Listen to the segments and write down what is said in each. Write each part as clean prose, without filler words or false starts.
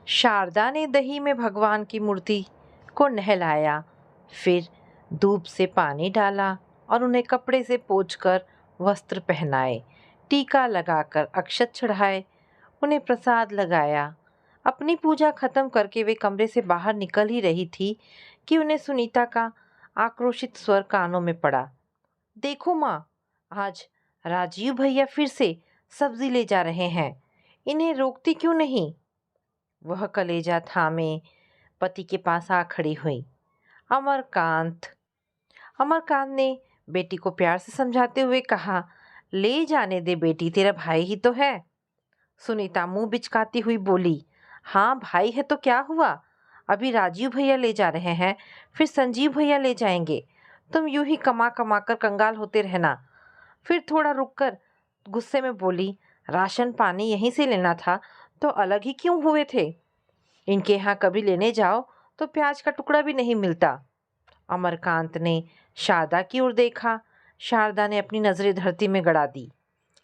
शारदा ने दही में भगवान की मूर्ति को नहलाया, फिर धूप से पानी डाला और उन्हें कपड़े से पोंछकर वस्त्र पहनाए, टीका लगाकर अक्षत चढ़ाए, उन्हें प्रसाद लगाया। अपनी पूजा खत्म करके वे कमरे से बाहर निकल ही रही थी कि उन्हें सुनीता का आक्रोशित स्वर कानों में पड़ा। देखो माँ, आज राजीव भैया फिर से सब्जी ले जा रहे हैं, इन्हें रोकती क्यों नहीं? वह कलेजा थामे पति के पास आ खड़ी हुई। अमरकांत अमरकांत ने बेटी को प्यार से समझाते हुए कहा, ले जाने दे बेटी, तेरा भाई ही तो है। सुनीता मुंह बिचकाती हुई बोली, हाँ भाई है तो क्या हुआ, अभी राजीव भैया ले जा रहे हैं, फिर संजीव भैया ले जाएंगे। तुम यूं ही कमा कमा कर कंगाल होते रहना। फिर थोड़ा रुककर गुस्से में बोली, राशन पानी यहीं से लेना था तो अलग ही क्यों हुए थे? इनके यहाँ कभी लेने जाओ तो प्याज का टुकड़ा भी नहीं मिलता। अमरकांत ने शारदा की ओर देखा। शारदा ने अपनी नजरें धरती में गड़ा दी।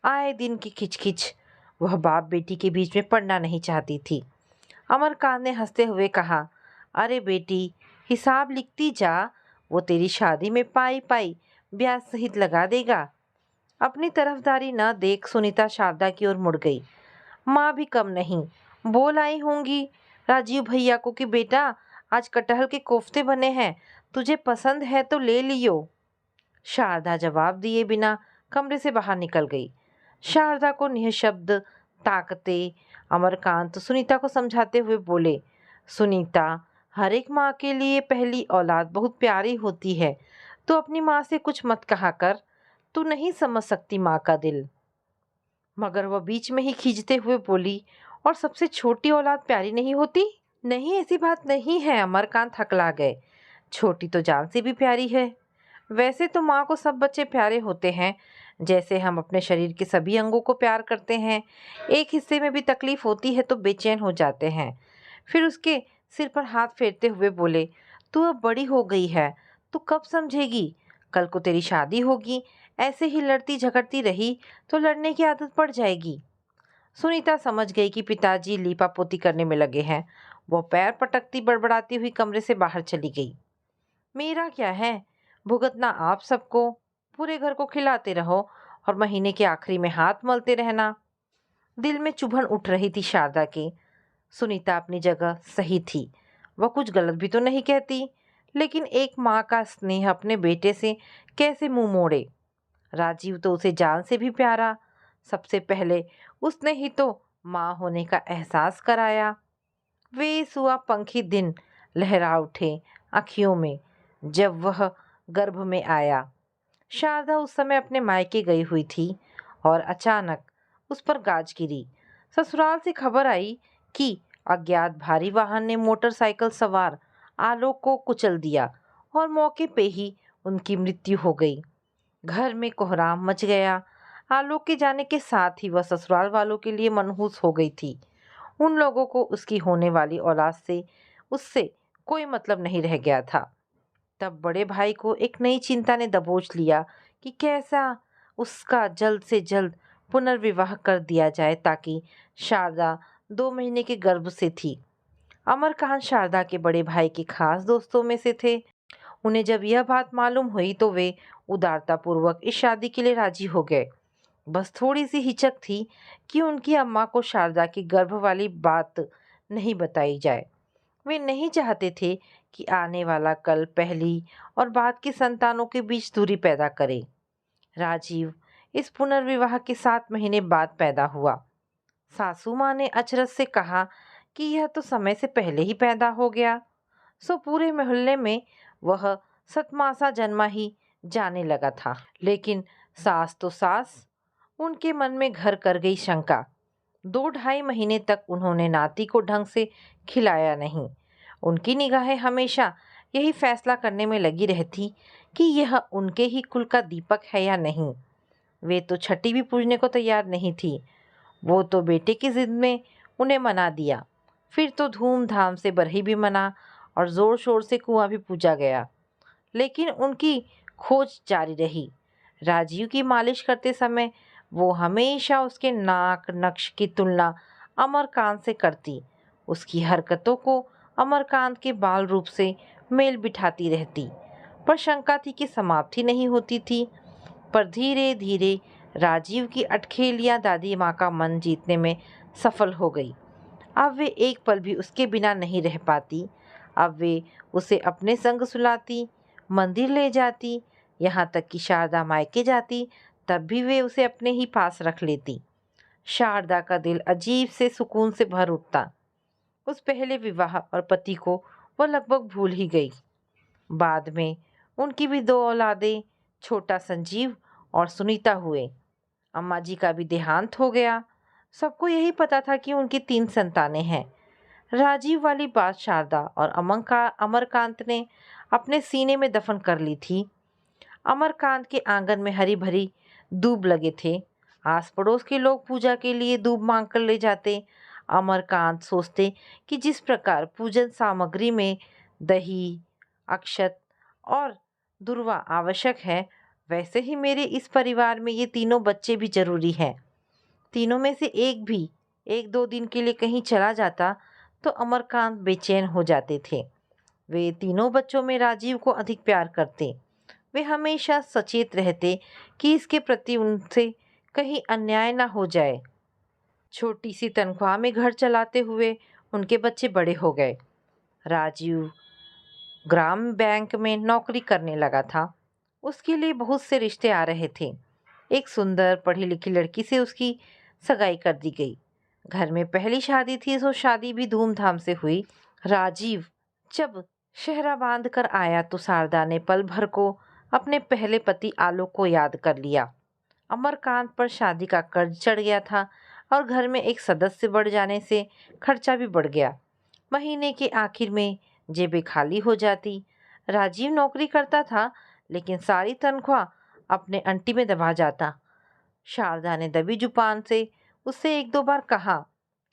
आए दिन की खिचखिच, वह बाप बेटी के बीच में पड़ना नहीं चाहती थी। अमरकांत ने हंसते हुए कहा, अरे बेटी, हिसाब लिखती जा, वो तेरी शादी में पाई पाई ब्याज सहित लगा देगा। अपनी तरफदारी न देख सुनीता शारदा की ओर मुड़ गई। माँ भी कम नहीं, बोल आई होंगी राजीव भैया को कि बेटा, आज कटहल के कोफ्ते बने हैं, तुझे पसंद है तो ले लियो। शारदा जवाब दिए बिना कमरे से बाहर निकल गई। शारदा को निःशब्द ताकते अमरकांत सुनीता को समझाते हुए बोले, सुनीता, हर एक माँ के लिए पहली औलाद बहुत प्यारी होती है, तो अपनी माँ से कुछ मत कहा कर, तू नहीं समझ सकती माँ का दिल। मगर वह बीच में ही खींचते हुए बोली, और सबसे छोटी औलाद प्यारी नहीं होती? नहीं, ऐसी बात नहीं है। अमरकांत हकला गए। छोटी तो जान से भी प्यारी है। वैसे तो माँ को सब बच्चे प्यारे होते हैं, जैसे हम अपने शरीर के सभी अंगों को प्यार करते हैं। एक हिस्से में भी तकलीफ होती है तो बेचैन हो जाते हैं। फिर उसके सिर पर हाथ फेरते हुए बोले, तू अब बड़ी हो गई है, तू कब समझेगी? कल को तेरी शादी होगी, ऐसे ही लड़ती झगड़ती रही तो लड़ने की आदत पड़ जाएगी। सुनीता समझ गई कि पिताजी लीपापोती करने में लगे हैं। वो पैर पटकती बड़बड़ाती हुई कमरे से बाहर चली गई। मेरा क्या है, भुगतना आप सबको, पूरे घर को खिलाते रहो और महीने के आखिरी में हाथ मलते रहना। दिल में चुभन उठ रही थी शारदा की। सुनीता अपनी जगह सही थी, वह कुछ गलत भी तो नहीं कहती, लेकिन एक माँ का स्नेह अपने बेटे से कैसे मुंह मोड़े? राजीव तो उसे जान से भी प्यारा, सबसे पहले उसने ही तो माँ होने का एहसास कराया। वे सुआ पंखी दिन लहरा उठे आँखियों में जब वह गर्भ में आया। शारदा उस समय अपने मायके गई हुई थी और अचानक उस पर गाज गिरी। ससुराल से खबर आई कि अज्ञात भारी वाहन ने मोटरसाइकिल सवार आलोक को कुचल दिया और मौके पे ही उनकी मृत्यु हो गई। घर में कोहराम मच गया। आलोक के जाने के साथ ही वह ससुराल वालों के लिए मनहूस हो गई थी। उन लोगों को उसकी होने वाली औलाद से उससे कोई मतलब नहीं रह गया था। तब बड़े भाई को एक नई चिंता ने दबोच लिया कि कैसा उसका जल्द से जल्द पुनर्विवाह कर दिया जाए, ताकि शारदा 2 महीने के गर्भ से थी। अमरकांत शारदा के बड़े भाई के खास दोस्तों में से थे। उन्हें जब यह बात मालूम हुई तो वे उदारतापूर्वक इस शादी के लिए राजी हो गए। बस थोड़ी सी हिचक थी कि उनकी अम्मा को शारदा की गर्भ वाली बात नहीं बताई जाए। वे नहीं चाहते थे कि आने वाला कल पहली और बाद की संतानों के बीच दूरी पैदा करे। राजीव इस पुनर्विवाह के 7 महीने बाद पैदा हुआ। सासू माँ ने अचरज से कहा कि यह तो समय से पहले ही पैदा हो गया। सो पूरे मोहल्ले में वह सतमासा जन्मा ही जाने लगा था। लेकिन सास तो सास, उनके मन में घर कर गई शंका। 2 ढाई महीने तक उन्होंने नाती को ढंग से खिलाया नहीं। उनकी निगाहें हमेशा यही फैसला करने में लगी रहती कि यह उनके ही कुल का दीपक है या नहीं। वे तो छठी भी पूजने को तैयार नहीं थी। वो तो बेटे की जिद में उन्हें मना दिया। फिर तो धूमधाम से बरही भी मना और जोर शोर से कुआं भी पूजा गया। लेकिन उनकी खोज जारी रही। राजीव की मालिश करते समय वो हमेशा उसके नाक नक्श की तुलना अमरकांत से करती। उसकी हरकतों को अमरकांत के बाल रूप से मेल बिठाती रहती, पर शंका थी कि समाप्ति नहीं होती थी। पर धीरे धीरे राजीव की अटखेलियां दादी माँ का मन जीतने में सफल हो गई। अब वे एक पल भी उसके बिना नहीं रह पाती। अब वे उसे अपने संग सुलाती, मंदिर ले जाती, यहाँ तक कि शारदा मायके जाती तब भी वे उसे अपने ही पास रख लेती। शारदा का दिल अजीब से सुकून से भर उठता। उस पहले विवाह और पति को वह लगभग भूल ही गई। बाद में उनकी भी दो औलादें, छोटा संजीव और सुनीता हुए। अम्मा जी का भी देहांत हो गया। सबको यही पता था कि उनकी 3 संतानें हैं। राजीव वाली बात शारदा और अमरकांत ने अपने सीने में दफन कर ली थी। अमरकांत के आंगन में हरी भरी दूब लगे थे। आस पड़ोस के लोग पूजा के लिए दूब मांग कर ले जाते। अमरकांत सोचते कि जिस प्रकार पूजन सामग्री में दही, अक्षत और दुर्वा आवश्यक है, वैसे ही मेरे इस परिवार में ये तीनों बच्चे भी जरूरी हैं। तीनों में से एक भी 1-2 दिन के लिए कहीं चला जाता तो अमरकांत बेचैन हो जाते थे। वे तीनों बच्चों में राजीव को अधिक प्यार करते। वे हमेशा सचेत रहते कि इसके प्रति उनसे कहीं अन्याय ना हो जाए। छोटी सी तनख्वाह में घर चलाते हुए उनके बच्चे बड़े हो गए। राजीव ग्राम बैंक में नौकरी करने लगा था। उसके लिए बहुत से रिश्ते आ रहे थे। एक सुंदर पढ़ी लिखी लड़की से उसकी सगाई कर दी गई। घर में पहली शादी थी, सो शादी भी धूमधाम से हुई। राजीव जब शहरा बांध कर आया तो शारदा ने पल भर को अपने पहले पति आलोक को याद कर लिया। अमरकांत पर शादी का कर्ज चढ़ गया था और घर में एक सदस्य बढ़ जाने से खर्चा भी बढ़ गया। महीने के आखिर में जेबें खाली हो जाती। राजीव नौकरी करता था, लेकिन सारी तनख्वाह अपने अंटी में दबा जाता। शारदा ने दबी जुबान से उससे 1-2 बार कहा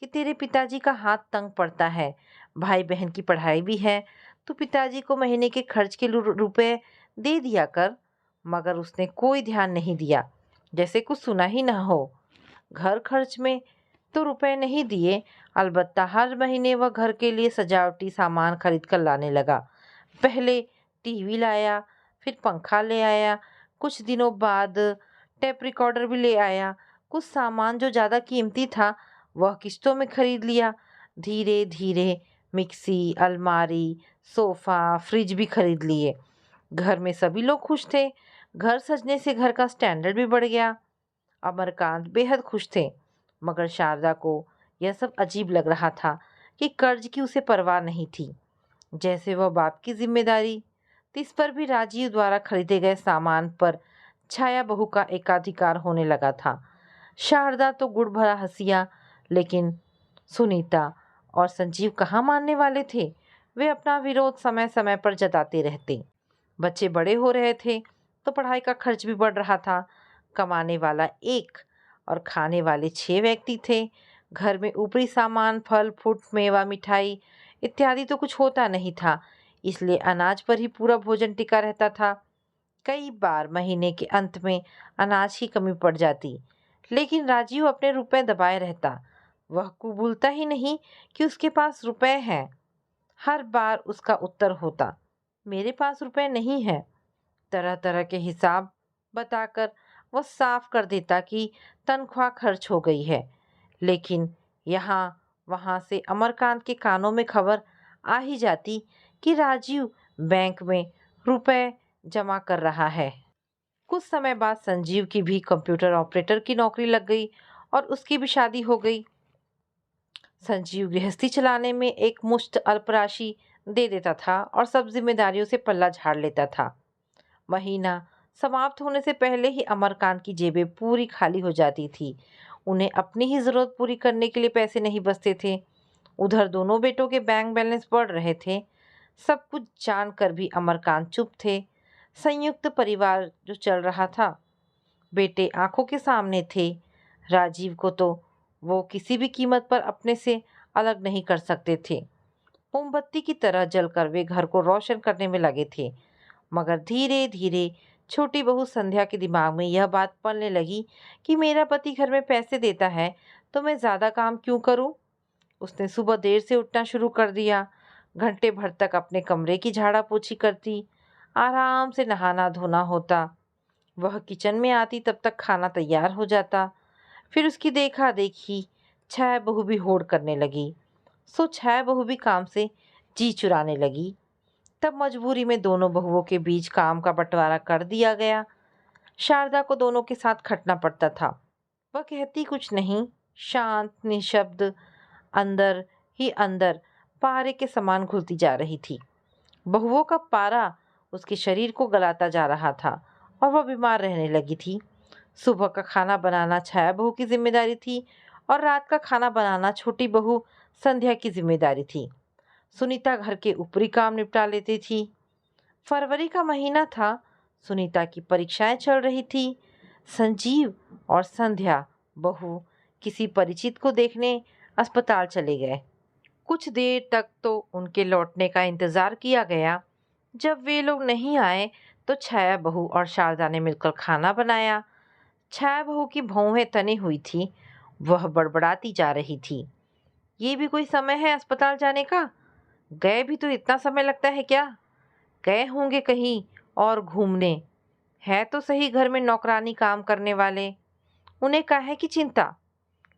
कि तेरे पिताजी का हाथ तंग पड़ता है, भाई बहन की पढ़ाई भी है, तो पिताजी को महीने के खर्च के रुपए दे दिया कर। मगर उसने कोई ध्यान नहीं दिया, जैसे कुछ सुना ही ना हो। घर खर्च में तो रुपए नहीं दिए, अलबत्ता हर महीने वह घर के लिए सजावटी सामान खरीद कर लाने लगा। पहले टीवी लाया, फिर पंखा ले आया, कुछ दिनों बाद टेप रिकॉर्डर भी ले आया। कुछ सामान जो ज़्यादा कीमती था वह किस्तों में खरीद लिया। धीरे धीरे मिक्सी, अलमारी, सोफ़ा, फ्रिज भी खरीद लिए। घर में सभी लोग खुश थे। घर सजने से घर का स्टैंडर्ड भी बढ़ गया। अमरकांत बेहद खुश थे, मगर शारदा को यह सब अजीब लग रहा था कि कर्ज की उसे परवाह नहीं थी, जैसे वह बाप की जिम्मेदारी। इस पर भी राजीव द्वारा खरीदे गए सामान पर छाया बहू का एकाधिकार होने लगा था। शारदा तो गुड़ भरा हंसिया, लेकिन सुनीता और संजीव कहाँ मानने वाले थे। वे अपना विरोध समय समय पर जताते रहते। बच्चे बड़े हो रहे थे तो पढ़ाई का खर्च भी बढ़ रहा था। कमाने वाला 1 और खाने वाले 6 व्यक्ति थे। घर में ऊपरी सामान, फल फ्रूट, मेवा, मिठाई इत्यादि तो कुछ होता नहीं था, इसलिए अनाज पर ही पूरा भोजन टिका रहता था। कई बार महीने के अंत में अनाज की कमी पड़ जाती, लेकिन राजीव अपने रुपए दबाए रहता। वह कबूलता ही नहीं कि उसके पास रुपए हैं। हर बार उसका उत्तर होता, मेरे पास रुपए नहीं है। तरह तरह के हिसाब बताकर वह साफ कर देता कि तनख्वाह खर्च हो गई है। लेकिन यहाँ वहाँ से अमरकांत के कानों में खबर आ ही जाती कि राजीव बैंक में रुपए जमा कर रहा है। कुछ समय बाद संजीव की भी कंप्यूटर ऑपरेटर की नौकरी लग गई और उसकी भी शादी हो गई। संजीव गृहस्थी चलाने में एक मुश्त अल्प राशि दे देता था और सब जिम्मेदारियों से पल्ला झाड़ लेता था। महीना समाप्त होने से पहले ही अमरकांत की जेबें पूरी खाली हो जाती थी। उन्हें अपनी ही जरूरत पूरी करने के लिए पैसे नहीं बचते थे। उधर दोनों बेटों के बैंक बैलेंस बढ़ रहे थे। सब कुछ जानकर भी अमरकांत चुप थे। संयुक्त परिवार जो चल रहा था, बेटे आंखों के सामने थे। राजीव को तो वो किसी भी कीमत पर अपने से अलग नहीं कर सकते थे। मोमबत्ती की तरह जलकर वे घर को रोशन करने में लगे थे। मगर धीरे धीरे छोटी बहू संध्या के दिमाग में यह बात पलने लगी कि मेरा पति घर में पैसे देता है तो मैं ज़्यादा काम क्यों करूं? उसने सुबह देर से उठना शुरू कर दिया, घंटे भर तक अपने कमरे की झाड़ा पोछी करती, आराम से नहाना धोना होता। वह किचन में आती तब तक खाना तैयार हो जाता। फिर उसकी देखा देखी छाया बहू भी होड़ करने लगी, सो छाया बहू भी काम से जी चुराने लगी। तब मजबूरी में दोनों बहुओं के बीच काम का बंटवारा कर दिया गया। शारदा को दोनों के साथ खटना पड़ता था। वह कहती कुछ नहीं, शांत निशब्द, अंदर ही अंदर पारे के समान घुलती जा रही थी। बहुओं का पारा उसके शरीर को गलाता जा रहा था और वह बीमार रहने लगी थी। सुबह का खाना बनाना छाया बहू की जिम्मेदारी थी और रात का खाना बनाना छोटी बहू संध्या की जिम्मेदारी थी। सुनीता घर के ऊपरी काम निपटा लेती थी। फरवरी का महीना था, सुनीता की परीक्षाएं चल रही थी। संजीव और संध्या बहू किसी परिचित को देखने अस्पताल चले गए। कुछ देर तक तो उनके लौटने का इंतजार किया गया। जब वे लोग नहीं आए तो छाया बहू और शारदा ने मिलकर खाना बनाया। छाया बहू की भौहें तनी हुई थी, वह बड़बड़ाती जा रही थी। ये भी कोई समय है अस्पताल जाने का? गए भी तो इतना समय लगता है क्या? गए होंगे कहीं और घूमने। है तो सही घर में नौकरानी काम करने वाले, उन्हें काहे की चिंता।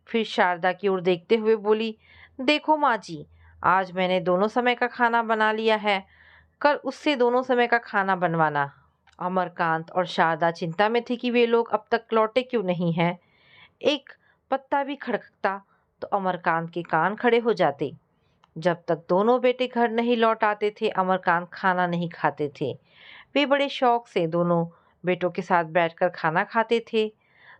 फिर शारदा की ओर देखते हुए बोली, देखो माँ जी, आज मैंने दोनों समय का खाना बना लिया है, कल उससे दोनों समय का खाना बनवाना। अमरकांत और शारदा चिंता में थे कि वे लोग अब तक लौटे क्यों नहीं हैं। एक पत्ता भी खड़कता तो अमरकांत के कान खड़े हो जाते। जब तक दोनों बेटे घर नहीं लौट आते थे, अमरकांत खाना नहीं खाते थे। वे बड़े शौक से दोनों बेटों के साथ बैठकर खाना खाते थे।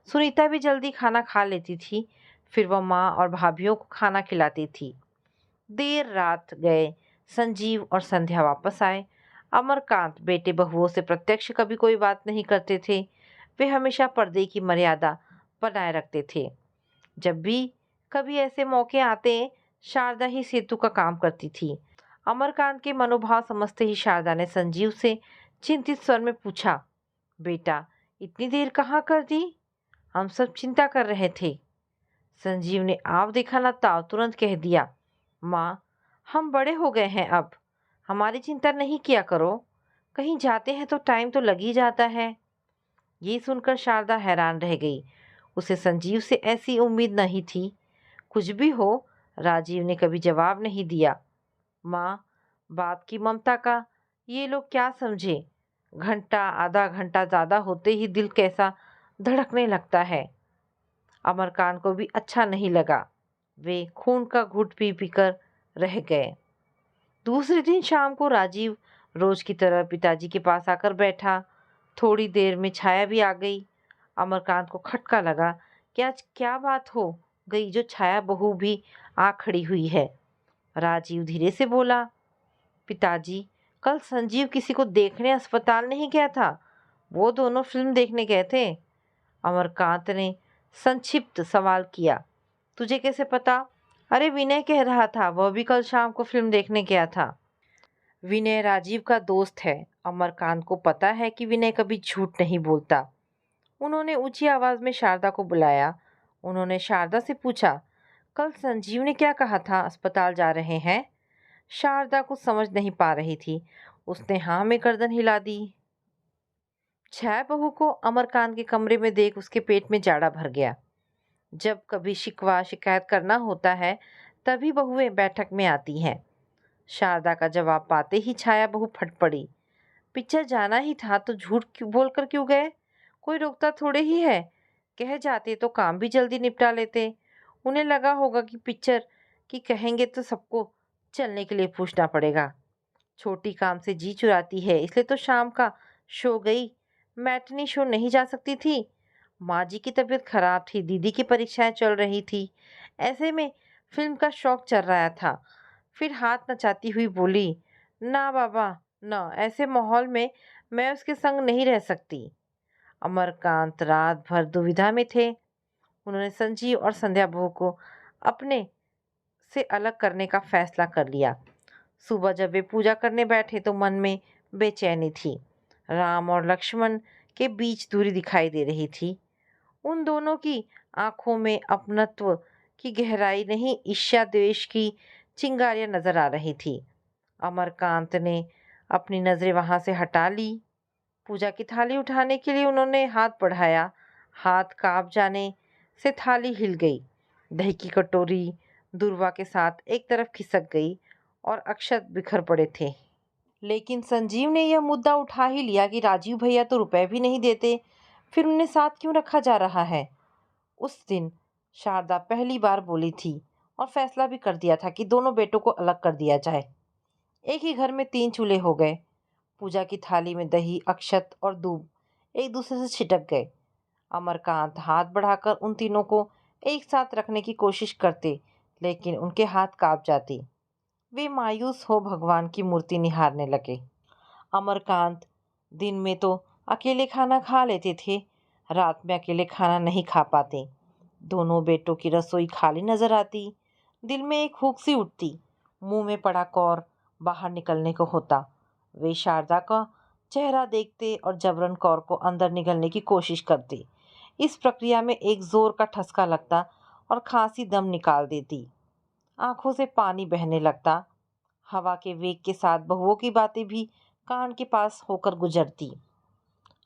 सुनीता भी जल्दी खाना खा लेती थी, फिर वह माँ और भाभीयों को खाना खिलाती थी। देर रात गए संजीव और संध्या वापस आए। अमरकांत बेटे बहुओं से प्रत्यक्ष कभी कोई बात नहीं करते थे। वे हमेशा पर्दे की मर्यादा बनाए रखते थे। जब भी कभी ऐसे मौके आते, शारदा ही सेतु का काम करती थी। अमरकांत के मनोभाव समझते ही शारदा ने संजीव से चिंतित स्वर में पूछा, बेटा इतनी देर कहाँ कर दी? हम सब चिंता कर रहे थे। संजीव ने आव देखा ना ताव तुरंत कह दिया, माँ हम बड़े हो गए हैं, अब हमारी चिंता नहीं किया करो। कहीं जाते हैं तो टाइम तो लग ही जाता है। ये सुनकर शारदा हैरान रह गई। उसे संजीव से ऐसी उम्मीद नहीं थी। कुछ भी हो, राजीव ने कभी जवाब नहीं दिया। माँ, बाप की ममता का ये लोग क्या समझे। घंटा आधा घंटा ज़्यादा होते ही दिल कैसा धड़कने लगता है। अमरकांत को भी अच्छा नहीं लगा। वे खून का घूंट पी पीकर रह गए। दूसरे दिन शाम को राजीव रोज की तरह पिताजी के पास आकर बैठा। थोड़ी देर में छाया भी आ गई। अमरकांत को खटका लगा कि आज क्या बात हो गई जो छाया बहू भी आ खड़ी हुई है। राजीव धीरे से बोला, पिताजी कल संजीव किसी को देखने अस्पताल नहीं गया था, वो दोनों फिल्म देखने गए थे। अमरकांत ने संक्षिप्त सवाल किया, तुझे कैसे पता? अरे विनय कह रहा था, वह भी कल शाम को फिल्म देखने गया था। विनय राजीव का दोस्त है। अमरकांत को पता है कि विनय कभी झूठ नहीं बोलता। उन्होंने ऊंची आवाज में शारदा को बुलाया। उन्होंने शारदा से पूछा, कल संजीव ने क्या कहा था, अस्पताल जा रहे हैं? शारदा कुछ समझ नहीं पा रही थी। उसने हाँ में गर्दन हिला दी। छाया बहू को अमरकांत के कमरे में देख उसके पेट में जाड़ा भर गया। जब कभी शिकवा शिकायत करना होता है तभी बहुएं बैठक में आती हैं। शारदा का जवाब पाते ही छाया बहू फट पड़ी। पिक्चर जाना ही था तो झूठ क्यों बोलकर क्यों गए? कोई रोकता थोड़े ही है। कह जाते तो काम भी जल्दी निपटा लेते। उन्हें लगा होगा कि पिक्चर की कहेंगे तो सबको चलने के लिए पूछना पड़ेगा। छोटी काम से जी चुराती है, इसलिए तो शाम का शो गई, मैटनी शो नहीं जा सकती थी। माँ जी की तबीयत खराब थी, दीदी की परीक्षाएं चल रही थी, ऐसे में फिल्म का शौक चल रहा था। फिर हाथ नचाती हुई बोली, ना बाबा ना, ऐसे माहौल में मैं उसके संग नहीं रह सकती। अमरकांत रात भर दुविधा में थे। उन्होंने संजीव और संध्या बहू को अपने से अलग करने का फैसला कर लिया। सुबह जब वे पूजा करने बैठे तो मन में बेचैनी थी। राम और लक्ष्मण के बीच दूरी दिखाई दे रही थी। उन दोनों की आंखों में अपनत्व की गहराई नहीं, ईर्ष्या द्वेष की चिंगारियां नजर आ रही थी। अमरकांत ने अपनी नजरें वहां से हटा ली। पूजा की थाली उठाने के लिए उन्होंने हाथ बढ़ाया। हाथ कांप जाने से थाली हिल गई। दही की कटोरी दुर्वा के साथ एक तरफ खिसक गई और अक्षत बिखर पड़े थे। लेकिन संजीव ने यह मुद्दा उठा ही लिया कि राजीव भैया तो रुपए भी नहीं देते, फिर उन्हें साथ क्यों रखा जा रहा है। उस दिन शारदा पहली बार बोली थी और फैसला भी कर दिया था कि दोनों बेटों को अलग कर दिया जाए। एक ही घर में 3 चूल्हे हो गए। पूजा की थाली में दही, अक्षत और दूब एक दूसरे से छिटक गए। अमरकांत हाथ बढ़ाकर उन तीनों को एक साथ रखने की कोशिश करते, लेकिन उनके हाथ कांप जाती। वे मायूस हो भगवान की मूर्ति निहारने लगे। अमरकांत दिन में तो अकेले खाना खा लेते थे, रात में अकेले खाना नहीं खा पाते। दोनों बेटों की रसोई खाली नजर आती। दिल में एक हुक सी उठती, मुंह में पड़ा कौर बाहर निकलने को होता। वे शारदा का चेहरा देखते और जबरन कौर को अंदर निगलने की कोशिश करते। इस प्रक्रिया में एक जोर का ठसका लगता और खांसी दम निकाल देती। आंखों से पानी बहने लगता। हवा के वेग के साथ बहुओं की बातें भी कान के पास होकर गुजरती।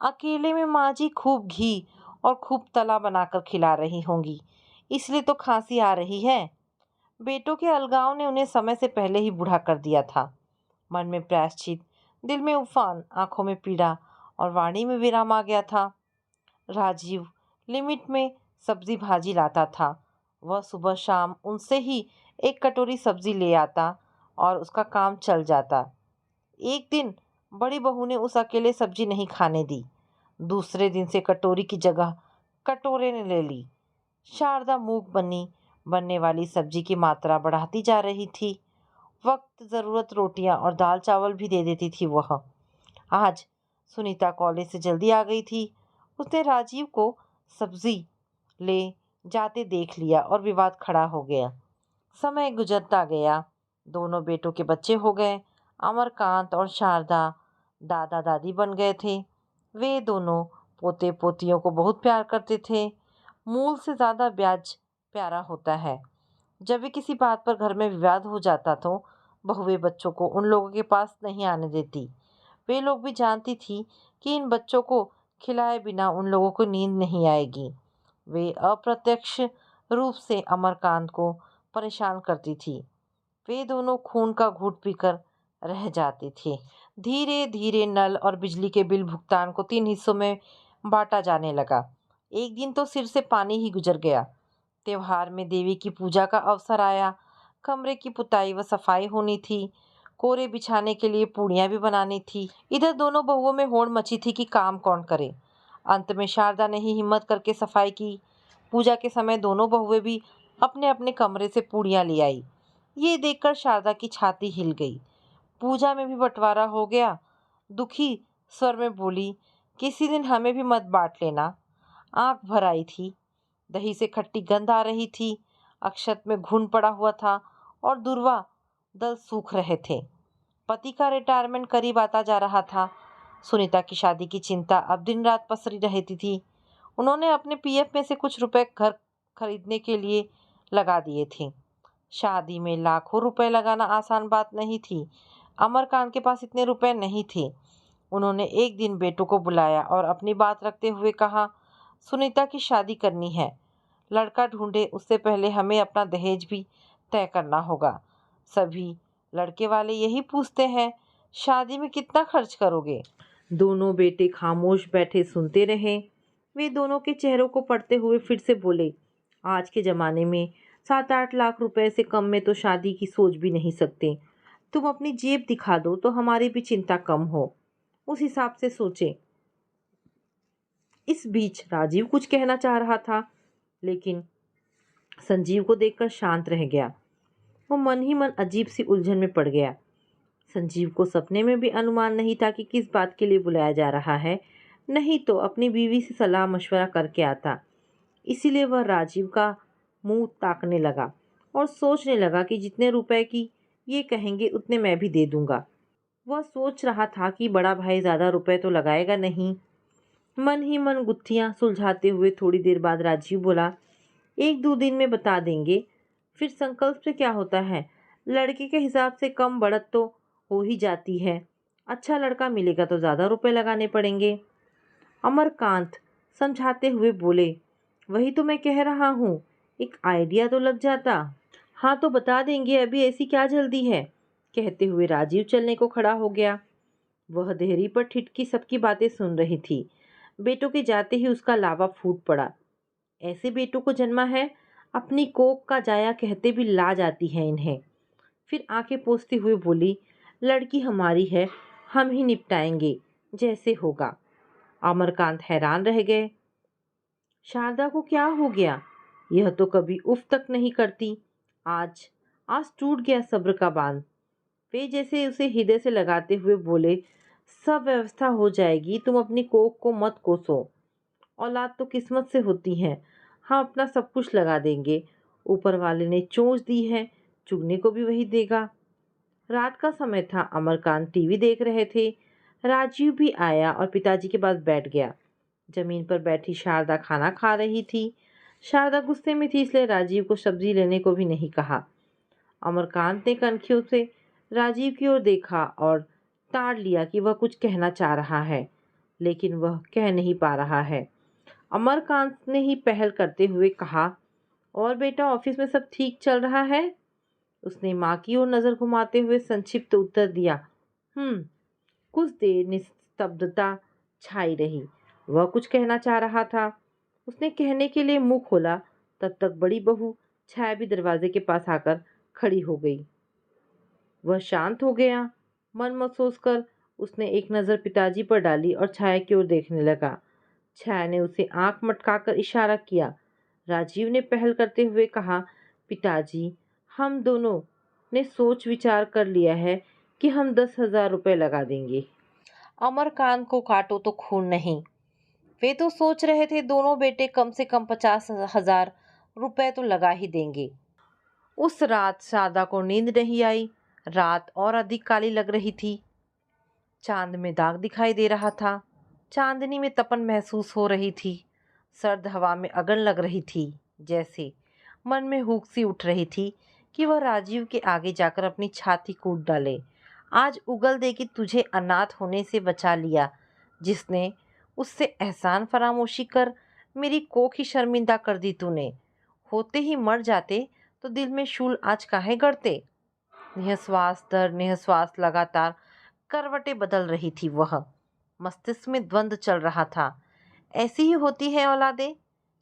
अकेले में माँ जी खूब घी और खूब तला बनाकर खिला रही होंगी, इसलिए तो खांसी आ रही है। बेटों के अलगाव ने उन्हें समय से पहले ही बूढ़ा कर दिया था। मन में प्रायश्चित, दिल में उफान, आंखों में पीड़ा और वाणी में विराम आ गया था। राजीव लिमिट में सब्जी भाजी लाता था। वह सुबह शाम उनसे ही एक कटोरी सब्जी ले आता और उसका काम चल जाता। एक दिन बड़ी बहू ने उस अकेले सब्जी नहीं खाने दी। दूसरे दिन से कटोरी की जगह कटोरे ने ले ली। शारदा मूक बनने वाली सब्जी की मात्रा बढ़ाती जा रही थी। वक्त ज़रूरत रोटियां और दाल चावल भी दे देती थी वह। आज सुनीता कॉलेज से जल्दी आ गई थी। उसने राजीव को सब्जी ले जाते देख लिया और विवाद खड़ा हो गया। समय गुजरता गया। दोनों बेटों के बच्चे हो गए। अमरकांत और शारदा दादा दादी बन गए थे। वे दोनों पोते पोतियों को बहुत प्यार करते थे। मूल से ज़्यादा ब्याज प्यारा होता है। जब भी किसी बात पर घर में विवाद हो जाता तो बहुएं बच्चों को उन लोगों के पास नहीं आने देती। वे लोग भी जानती थी कि इन बच्चों को खिलाए बिना उन लोगों को नींद नहीं आएगी। वे अप्रत्यक्ष रूप से अमरकांत को परेशान करती थी। वे दोनों खून का घूंट पीकर रह जाते थे। धीरे धीरे नल और बिजली के बिल भुगतान को 3 हिस्सों में बांटा जाने लगा। एक दिन तो सिर से पानी ही गुजर गया। त्योहार में देवी की पूजा का अवसर आया। कमरे की पुताई व सफाई होनी थी। कोरे बिछाने के लिए पूड़ियाँ भी बनानी थी। इधर दोनों बहुओं में होड़ मची थी कि काम कौन करे। अंत में शारदा ने ही हिम्मत करके सफाई की। पूजा के समय दोनों बहुएं भी अपने अपने कमरे से पूड़ियाँ ले आई। ये देखकर शारदा की छाती हिल गई। पूजा में भी बंटवारा हो गया। दुखी स्वर में बोली, किसी दिन हमें भी मत बांट लेना। आंख भर आई थी। दही से खट्टी गंध आ रही थी। अक्षत में घुन पड़ा हुआ था और दुर्वा दल सूख रहे थे। पति का रिटायरमेंट करीब आता जा रहा था। सुनीता की शादी की चिंता अब दिन रात पसरी रहती थी। उन्होंने अपने पीएफ में से कुछ रुपए घर खरीदने के लिए लगा दिए थे। शादी में लाखों रुपए लगाना आसान बात नहीं थी। अमरकांत के पास इतने रुपए नहीं थे। उन्होंने एक दिन बेटों को बुलाया और अपनी बात रखते हुए कहा, सुनीता की शादी करनी है। लड़का ढूंढे उससे पहले हमें अपना दहेज भी तय करना होगा। सभी लड़के वाले यही पूछते हैं, शादी में कितना खर्च करोगे। दोनों बेटे खामोश बैठे सुनते रहे। वे दोनों के चेहरों को पढ़ते हुए फिर से बोले, आज के ज़माने में 7-8 लाख रुपए से कम में तो शादी की सोच भी नहीं सकते। तुम अपनी जेब दिखा दो तो हमारी भी चिंता कम हो, उस हिसाब से सोचें। इस बीच राजीव कुछ कहना चाह रहा था, लेकिन संजीव को देखकर शांत रह गया। वो मन ही मन अजीब सी उलझन में पड़ गया। संजीव को सपने में भी अनुमान नहीं था कि किस बात के लिए बुलाया जा रहा है। नहीं तो अपनी बीवी से सलाह मशवरा करके आता। इसीलिए वह राजीव का मुंह ताकने लगा और सोचने लगा कि जितने रुपए की ये कहेंगे उतने मैं भी दे दूंगा। वह सोच रहा था कि बड़ा भाई ज़्यादा रुपए तो लगाएगा नहीं। मन ही मन गुत्थियां सुलझाते हुए थोड़ी देर बाद राजीव बोला, 1-2 दिन में बता देंगे। फिर संकल्प से क्या होता है, लड़के के हिसाब से कम बढ़त तो हो ही जाती है। अच्छा लड़का मिलेगा तो ज़्यादा रुपए लगाने पड़ेंगे। अमरकांत समझाते हुए बोले, वही तो मैं कह रहा हूँ, एक आइडिया तो लग जाता। हाँ तो बता देंगे, अभी ऐसी क्या जल्दी है। कहते हुए राजीव चलने को खड़ा हो गया। वह देहरी पर ठिठकी सबकी बातें सुन रही थी। बेटों के जाते ही उसका लावा फूट पड़ा। ऐसे बेटों को जन्मा है, अपनी कोख का जाया कहते भी ला जाती है इन्हें। फिर आंखें पोंछते हुए बोली, लड़की हमारी है, हम ही निपटाएंगे, जैसे होगा। अमरकांत हैरान रह गए। शारदा को क्या हो गया? यह तो कभी उफ तक नहीं करती। आज आज टूट गया सब्र का बांध। वे जैसे उसे हृदय से लगाते हुए बोले, सब व्यवस्था हो जाएगी, तुम अपनी कोख को मत कोसो। औलाद तो किस्मत से होती है, हम अपना सब कुछ लगा देंगे। ऊपर वाले ने चोंच दी है, चुगने को भी वही देगा। रात का समय था, अमरकांत टीवी देख रहे थे। राजीव भी आया और पिताजी के पास बैठ गया। जमीन पर बैठी शारदा खाना खा रही थी। शारदा गुस्से में थी, इसलिए राजीव को सब्जी लेने को भी नहीं कहा। अमरकांत ने कनखियों से राजीव की ओर देखा और ताड़ लिया कि वह कुछ कहना चाह रहा है, लेकिन वह कह नहीं पा रहा है। अमरकांत ने ही पहल करते हुए कहा, और बेटा ऑफिस में सब ठीक चल रहा है? उसने माँ की ओर नजर घुमाते हुए संक्षिप्त उत्तर दिया, कुछ देर निस्तब्धता छाई रही। वह कुछ कहना चाह रहा था। उसने कहने के लिए मुंह खोला, तब तक बड़ी बहू छाया भी दरवाजे के पास आकर खड़ी हो गई। वह शांत हो गया। मन में सोचकर उसने एक नज़र पिताजी पर डाली और छाया की ओर देखने लगा। छाया ने उसे आंख मटकाकर इशारा किया। राजीव ने पहल करते हुए कहा, पिताजी, हम दोनों ने सोच विचार कर लिया है कि हम 10,000 रुपये लगा देंगे। अमरकांत को काटो तो खून नहीं। वे तो सोच रहे थे दोनों बेटे कम से कम 50,000 रुपए तो लगा ही देंगे। उस रात शारदा को नींद नहीं आई। रात और अधिक काली लग रही थी। चांद में दाग दिखाई दे रहा था। चांदनी में तपन महसूस हो रही थी। सर्द हवा में अगन लग रही थी। जैसे मन में हुक सी उठ रही थी कि वह राजीव के आगे जाकर अपनी छाती कूट डाले। आज उगल दे कि तुझे अनाथ होने से बचा लिया, जिसने उससे एहसान फरामोशी कर मेरी कोख ही शर्मिंदा कर दी तूने। होते ही मर जाते तो दिल में शूल आज काहे गढ़ते। निःश्वास दर निःश्वास लगातार करवटें बदल रही थी। वह मस्तिष्क में द्वंद्व चल रहा था। ऐसी ही होती है औलादे।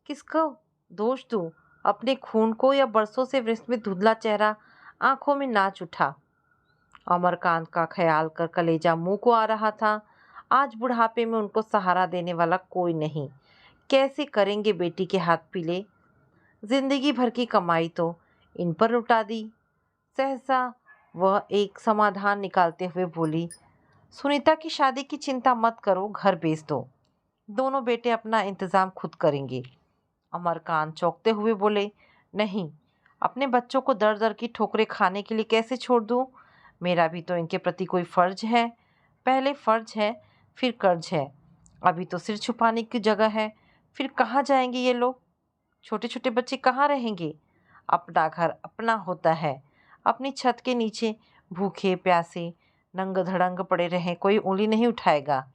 किसको दोष दूं, अपने खून को या बरसों से वृष्ण में धुंधला चेहरा आंखों में नाच उठा। अमरकांत का ख्याल कर कलेजा मुंह को आ रहा था। आज बुढ़ापे में उनको सहारा देने वाला कोई नहीं। कैसे करेंगे बेटी के हाथ पीले। जिंदगी भर की कमाई तो इन पर लुटा दी। सहसा वह एक समाधान निकालते हुए बोली, सुनीता की शादी की चिंता मत करो, घर भेज दो। दोनों बेटे अपना इंतजाम खुद करेंगे। अमरकांत चौंकते हुए बोले, नहीं, अपने बच्चों को दर दर की ठोकरें खाने के लिए कैसे छोड़ दूं। मेरा भी तो इनके प्रति कोई फर्ज है। पहले फर्ज है, फिर कर्ज है। अभी तो सिर छुपाने की जगह है, फिर कहाँ जाएंगे ये लोग। छोटे छोटे बच्चे कहाँ रहेंगे। अपना घर अपना होता है। अपनी छत के नीचे भूखे प्यासे नंग धड़ंग पड़े रहें, कोई उंगली नहीं उठाएगा।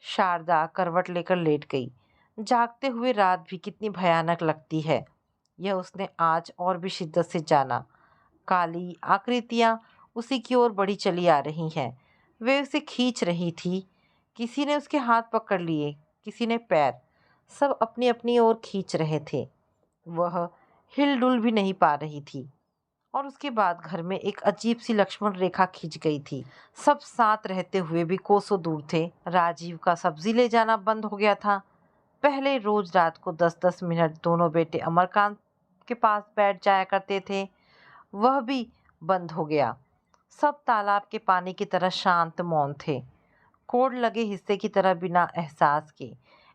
शारदा करवट लेकर लेट गई। जागते हुए रात भी कितनी भयानक लगती है, यह उसने आज और भी शिद्दत से जाना। काली आकृतियां उसी की ओर बढ़ी चली आ रही हैं। वे उसे खींच रही थी। किसी ने उसके हाथ पकड़ लिए, किसी ने पैर, सब अपनी अपनी ओर खींच रहे थे। वह हिलडुल भी नहीं पा रही थी। और उसके बाद घर में एक अजीब सी लक्ष्मण रेखा खिंच गई थी। सब साथ रहते हुए भी कोसों दूर थे। राजीव का सब्जी ले जाना बंद हो गया था। पहले रोज रात को 10-10 मिनट दोनों बेटे अमरकांत के पास बैठ जाया करते थे, वह भी बंद हो गया। सब तालाब के पानी की तरह शांत मौन थे, कोड़ लगे हिस्से की तरह बिना एहसास के,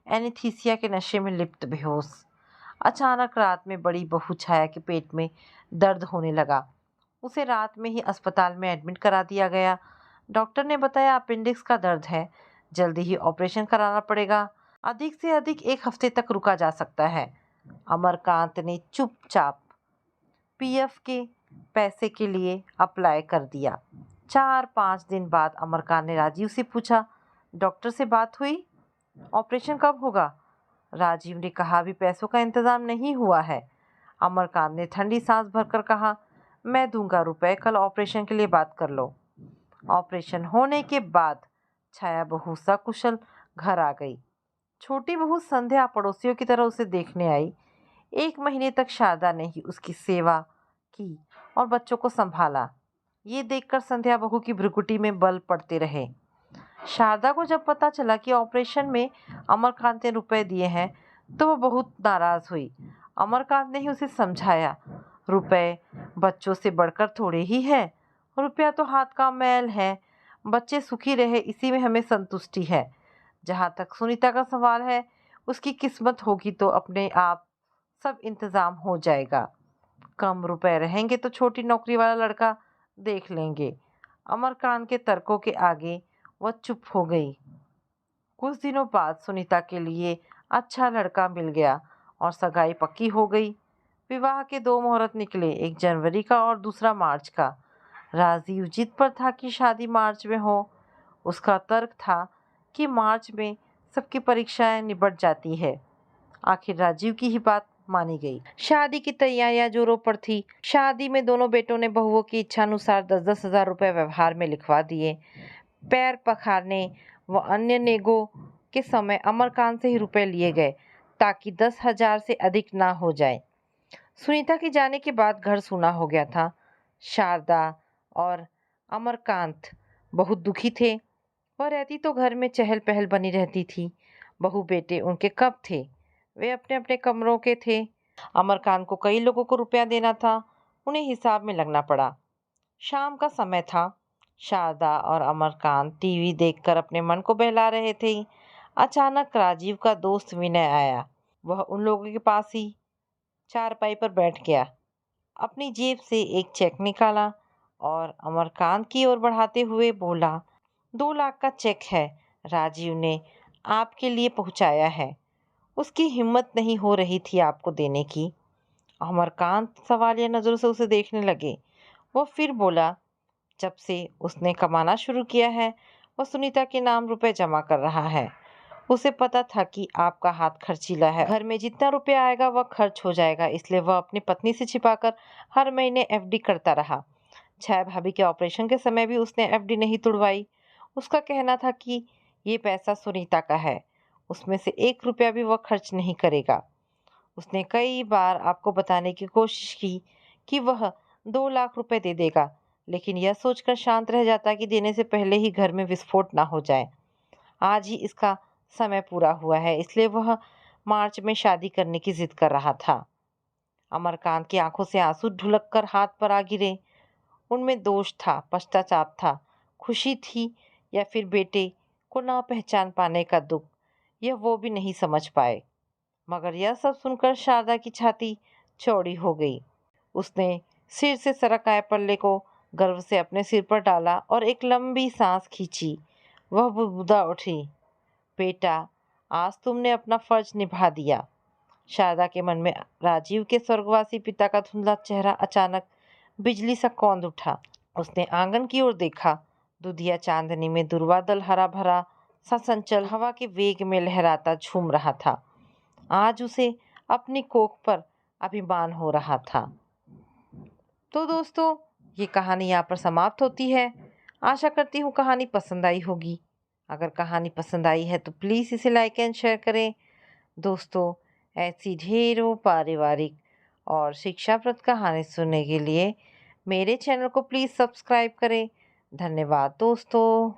एनीस्थीसिया के नशे में लिप्त बेहोश। अचानक रात में बड़ी बहू छाया के पेट में दर्द होने लगा। उसे रात में ही अस्पताल में एडमिट करा दिया गया। डॉक्टर ने बताया अपेंडिक्स का दर्द है, जल्दी ही ऑपरेशन कराना पड़ेगा। अधिक से अधिक 1 हफ्ते तक रुका जा सकता है। अमरकांत ने चुपचाप पीएफ के पैसे के लिए अप्लाई कर दिया। 4-5 दिन बाद अमरकांत ने राजीव से पूछा, डॉक्टर से बात हुई? ऑपरेशन कब होगा? राजीव ने कहा, अभी पैसों का इंतजाम नहीं हुआ है। अमरकांत ने ठंडी सांस भरकर कहा, मैं दूंगा रुपए, कल ऑपरेशन के लिए बात कर लो। ऑपरेशन होने के बाद छाया बहू सकुशल घर आ गई। छोटी बहू संध्या पड़ोसियों की तरह उसे देखने आई। 1 महीने तक शारदा ने ही उसकी सेवा की और बच्चों को संभाला। ये देखकर संध्या बहू की भ्रुकुटी में बल पड़ते रहे। शारदा को जब पता चला कि ऑपरेशन में अमरकांत ने रुपए दिए हैं तो वो बहुत नाराज हुई। अमरकांत ने ही उसे समझाया, रुपए बच्चों से बढ़कर थोड़े ही है। रुपया तो हाथ का मैल है। बच्चे सुखी रहे इसी में हमें संतुष्टि है। जहाँ तक सुनीता का सवाल है, उसकी किस्मत होगी तो अपने आप सब इंतजाम हो जाएगा। कम रुपए रहेंगे तो छोटी नौकरी वाला लड़का देख लेंगे। अमरकांत के तर्कों के आगे वह चुप हो गई। कुछ दिनों बाद सुनीता के लिए अच्छा लड़का मिल गया और सगाई पक्की हो गई। विवाह के 2 मुहूर्त निकले, एक जनवरी का और दूसरा मार्च का। राजीव जिद पर था कि शादी मार्च में हो। उसका तर्क था कि मार्च में सबकी परीक्षाएं निपट जाती है। आखिर राजीव की ही बात मानी गई। शादी की तैयारियां जोरों पर थी। शादी में दोनों बेटों ने बहुओं की इच्छा अनुसार 10-10 हजार रुपए व्यवहार में लिखवा दिए। पैर पखारने व अन्य नेगों के समय अमरकांत से ही रुपए लिए गए ताकि 10,000 से अधिक ना हो जाए। सुनीता के जाने के बाद घर सूना हो गया था। शारदा और अमरकांत बहुत दुखी थे। वह रहती तो घर में चहल पहल बनी रहती थी। बहू बेटे उनके कब थे? वे अपने अपने कमरों के थे। अमरकांत को कई लोगों को रुपया देना था, उन्हें हिसाब में लगना पड़ा। शाम का समय था। शारदा और अमरकांत टीवी देखकर अपने मन को बहला रहे थे। अचानक राजीव का दोस्त विनय आया। वह उन लोगों के पास ही चारपाई पर बैठ गया। अपनी जेब से एक चेक निकाला और अमरकांत की ओर बढ़ाते हुए बोला, 2 लाख का चेक है, राजीव ने आपके लिए पहुंचाया है। उसकी हिम्मत नहीं हो रही थी आपको देने की। अमरकांत सवालिया नजरों से उसे देखने लगे। वह फिर बोला, जब से उसने कमाना शुरू किया है वह सुनीता के नाम रुपए जमा कर रहा है। उसे पता था कि आपका हाथ खर्चीला है। घर में जितना रुपया आएगा वह खर्च हो जाएगा, इसलिए वह अपनी पत्नी से छिपाकर हर महीने एफडी करता रहा। छाया भाभी के ऑपरेशन के समय भी उसने एफडी नहीं तुड़वाई। उसका कहना था कि ये पैसा सुनीता का है, उसमें से 1 रुपया भी वह खर्च नहीं करेगा। उसने कई बार आपको बताने की कोशिश की कि वह 2 लाख रुपए दे देगा, लेकिन यह सोचकर शांत रह जाता कि देने से पहले ही घर में विस्फोट ना हो जाए। आज ही इसका समय पूरा हुआ है, इसलिए वह मार्च में शादी करने की जिद कर रहा था। अमरकांत की आंखों से आंसू ढुलक कर हाथ पर आ गिरे। उनमें दोष था, पश्चाताप था, खुशी थी या फिर बेटे को ना पहचान पाने का दुख, यह वो भी नहीं समझ पाए। मगर यह सब सुनकर शारदा की छाती चौड़ी हो गई। उसने सिर से सरक आए पल्ले को गर्व से अपने सिर पर डाला और एक लंबी सांस खींची। वह बुदबुदा उठी, बेटा, आज तुमने अपना फर्ज निभा दिया। शारदा के मन में राजीव के स्वर्गवासी पिता का धुंधला चेहरा अचानक बिजली सा कौंध उठा। उसने आंगन की ओर देखा। दुधिया चांदनी में दुर्वादल हरा भरा सा संचल हवा के वेग में लहराता झूम रहा था। आज उसे अपनी कोख पर अभिमान हो रहा था। तो दोस्तों, ये कहानी यहाँ पर समाप्त होती है। आशा करती हूँ कहानी पसंद आई होगी। अगर कहानी पसंद आई है तो प्लीज़ इसे लाइक एंड शेयर करें। दोस्तों, ऐसी ढेरों पारिवारिक और शिक्षाप्रद कहानी सुनने के लिए मेरे चैनल को प्लीज़ सब्सक्राइब करें। धन्यवाद दोस्तों।